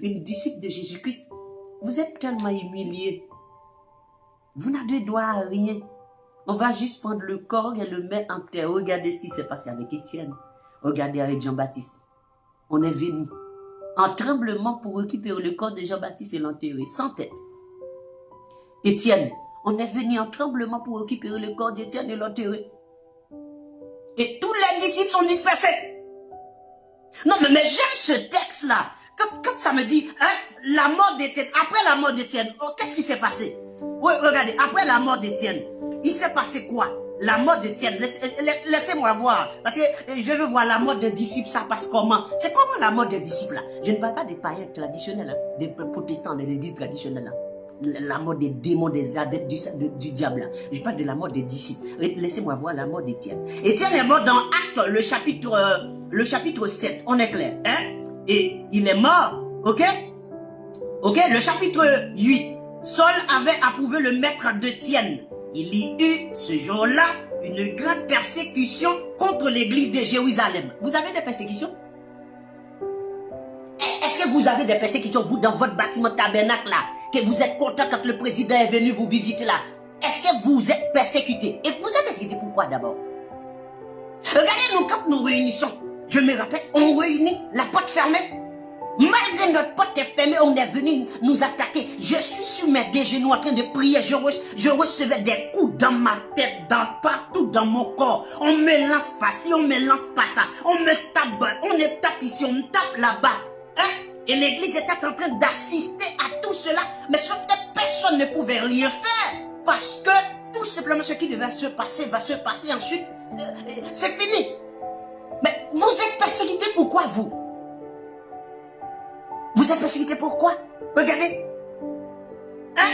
une disciple de Jésus-Christ, vous êtes tellement humilié. Vous n'avez droit à rien. On va juste prendre le corps et le mettre en terre. Regardez ce qui s'est passé avec Étienne. Regardez avec Jean-Baptiste. On est venu en tremblement pour récupérer le corps de Jean-Baptiste et l'enterrer sans tête. Étienne, on est venu en tremblement pour récupérer le corps d'Étienne et l'enterrer. Et tous les disciples sont dispersés. Non, mais j'aime ce texte-là. Quand ça me dit, hein, la mort d'Étienne, après la mort d'Étienne, oh, qu'est-ce qui s'est passé? Oui, regardez, après la mort d'Étienne, il s'est passé quoi? La mort d'Étienne, laissez-moi voir. Parce que je veux voir la mort des disciples, ça passe comment? C'est comment la mort des disciples là? Je ne parle pas des païens traditionnels, hein, des protestants, des églises traditionnelles là. La mort des démons, des adeptes du diable là. Je parle de la mort des disciples. Laissez-moi voir la mort d'Étienne. Étienne est mort dans Actes, le chapitre 7, on est clair, hein? Et il est mort, ok? Ok, le chapitre 8. Saul avait approuvé le maître d'Étienne. Il y eut ce jour-là une grande persécution contre l'église de Jérusalem. Vous avez des persécutions? Est-ce que vous avez des persécutions, vous, dans votre bâtiment tabernacle là, que vous êtes content quand le président est venu vous visiter là? Est-ce que vous êtes persécuté? Et vous êtes persécuté pourquoi d'abord? Regardez-nous quand nous réunissons. Je me rappelle, on réunit, la porte fermée. Malgré notre porte est fermée, on est venu nous attaquer. Je suis sur mes deux genoux en train de prier. Je recevais des coups dans ma tête, partout dans mon corps. On me lance pas ci, on me lance pas ça. On me tape ici, on me tape là-bas. Hein? Et l'église était en train d'assister à tout cela. Mais sauf que personne ne pouvait rien faire. Parce que tout simplement ce qui devait se passer va se passer ensuite. C'est fini. Mais vous êtes persécuté pourquoi vous? Vous êtes persécuté pourquoi? Regardez. Hein?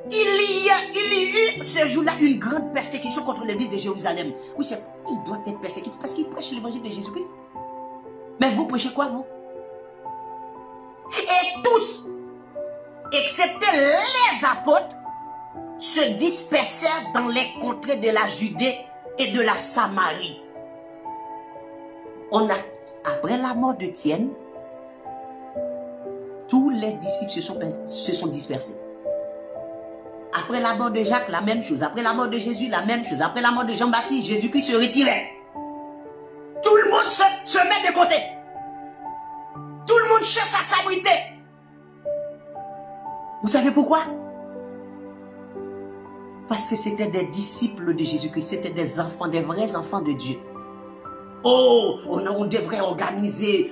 Il y a eu ce jour-là une grande persécution contre l'église de Jérusalem. Oui, il doit être persécuté parce qu'il prêche l'évangile de Jésus-Christ. Mais vous prêchez quoi, vous? Et tous, excepté les apôtres, se dispersèrent dans les contrées de la Judée et de la Samarie. Après la mort d'Étienne, tous les disciples se sont dispersés. Après la mort de Jacques, la même chose. Après la mort de Jésus, la même chose. Après la mort de Jean-Baptiste, Jésus-Christ se retirait. Tout le monde se met de côté. Tout le monde cherche à s'abriter. Vous savez pourquoi? Parce que c'était des disciples de Jésus-Christ. C'était des enfants, des vrais enfants de Dieu. Oh, on devrait organiser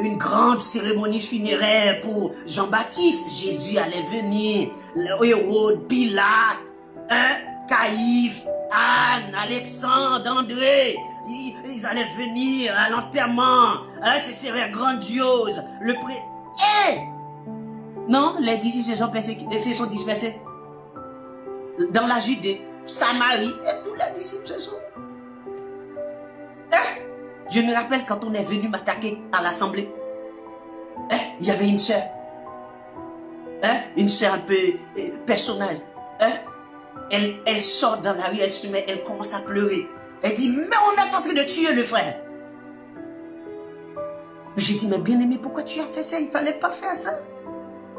une grande cérémonie funéraire pour Jean-Baptiste. Jésus allait venir. Hérode, Pilate, Caïphe, Anne, Alexandre, André. Ils allaient venir à l'enterrement. Ce serait grandiose. Non, les disciples se sont dispersés. Dans la Judée, Samarie, et tous les disciples se sont. Je me rappelle quand on est venu m'attaquer à l'assemblée. Il y avait une sœur. Une sœur un peu personnage. Elle sort dans la rue, elle commence à pleurer. Elle dit, mais on est en train de tuer le frère. J'ai dit, mais bien aimé, pourquoi tu as fait ça? Il ne fallait pas faire ça.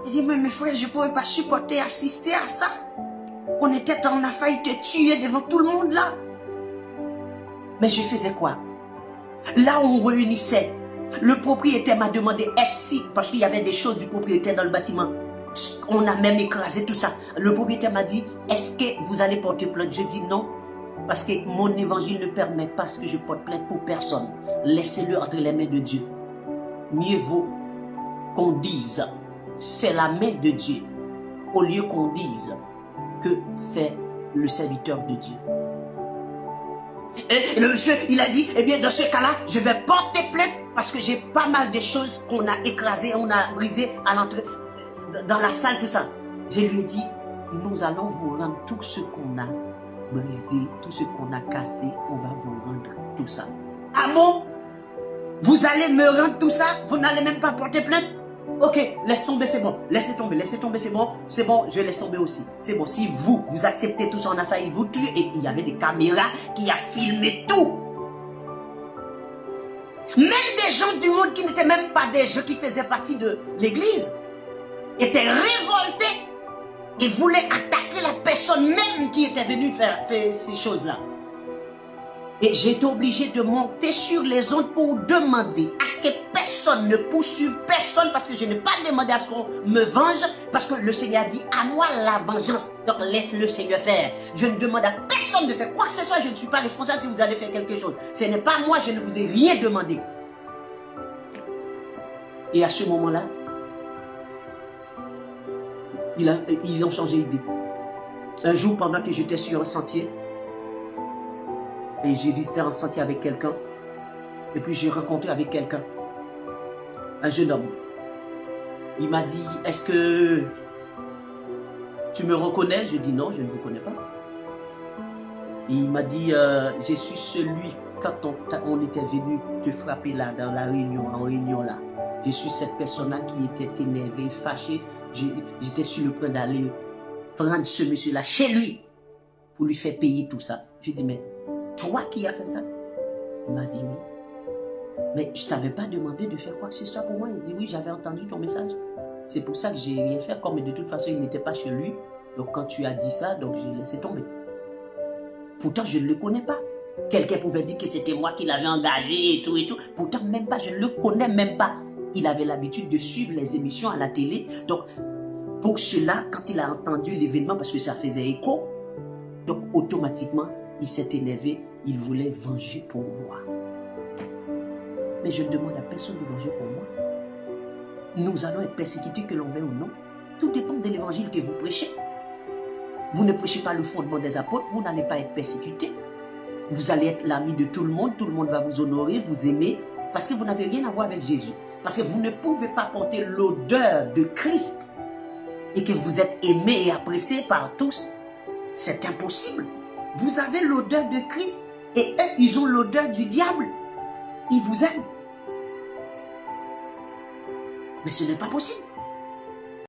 Elle dit, mais mes frères, je ne pourrais pas supporter, assister à ça. On a failli te tuer devant tout le monde là. Mais je faisais quoi? Là où on réunissait, le propriétaire m'a demandé, parce qu'il y avait des choses du propriétaire dans le bâtiment. On a même écrasé tout ça. Le propriétaire m'a dit, est-ce que vous allez porter plainte? Je dis non, parce que mon évangile ne permet pas que je porte plainte pour personne. Laissez-le entre les mains de Dieu. Mieux vaut qu'on dise, c'est la main de Dieu, au lieu qu'on dise que c'est le serviteur de Dieu. Et le monsieur, il a dit, eh bien, dans ce cas-là, je vais porter plainte parce que j'ai pas mal de choses qu'on a écrasées, on a brisées à l'entrée, dans la salle, tout ça. Je lui ai dit, nous allons vous rendre tout ce qu'on a brisé, tout ce qu'on a cassé, on va vous rendre tout ça. Ah bon? Vous allez me rendre tout ça? Vous n'allez même pas porter plainte? Ok, laisse tomber, c'est bon. Laissez tomber, c'est bon, je laisse tomber aussi. C'est bon, si vous acceptez tout ça, on a failli vous tuer. Et il y avait des caméras qui a filmé tout. Même des gens du monde qui n'étaient même pas des gens qui faisaient partie de l'église étaient révoltés et voulaient attaquer la personne même qui était venue faire ces choses-là. Et j'ai été obligé de monter sur les ondes pour demander à ce que personne ne poursuive personne, parce que je n'ai pas demandé à ce qu'on me venge, parce que le Seigneur dit à moi la vengeance, donc laisse le Seigneur faire. Je ne demande à personne de faire quoi que ce soit, je ne suis pas responsable si vous allez faire quelque chose. Ce n'est pas moi, je ne vous ai rien demandé. Et à ce moment-là, ils ont changé d'idée. Un jour, pendant que j'étais sur un sentier, et j'ai visité un sentier avec quelqu'un, et puis j'ai rencontré avec quelqu'un, un jeune homme. Il m'a dit, est-ce que tu me reconnais? Je dis non, je ne vous connais pas. Et il m'a dit, je suis celui, quand on était venu te frapper là, dans la réunion, en réunion là. Je suis cette personne-là qui était énervée, fâchée. J'étais sur le point d'aller prendre ce monsieur-là chez lui pour lui faire payer tout ça. Je dis, mais toi qui as fait ça? Il m'a dit oui. Mais je ne t'avais pas demandé de faire quoi que ce soit pour moi. Il dit oui, j'avais entendu ton message. C'est pour ça que j'ai rien fait. Comme de toute façon, il n'était pas chez lui. Donc quand tu as dit ça, donc j'ai laissé tomber. Pourtant, je ne le connais pas. Quelqu'un pouvait dire que c'était moi qui l'avais engagé et tout et tout. Pourtant, même pas, je ne le connais même pas. Il avait l'habitude de suivre les émissions à la télé. Donc, pour cela, quand il a entendu l'événement, parce que ça faisait écho, donc automatiquement, il s'est énervé, il voulait venger pour moi. Mais je ne demande à personne de venger pour moi. Nous allons être persécutés que l'on veuille ou non. Tout dépend de l'évangile que vous prêchez. Vous ne prêchez pas le fondement des apôtres, vous n'allez pas être persécutés. Vous allez être l'ami de tout le monde va vous honorer, vous aimer, parce que vous n'avez rien à voir avec Jésus. Parce que vous ne pouvez pas porter l'odeur de Christ et que vous êtes aimé et apprécié par tous. C'est impossible. Vous avez l'odeur de Christ et eux, ils ont l'odeur du diable. Ils vous aiment. Mais ce n'est pas possible.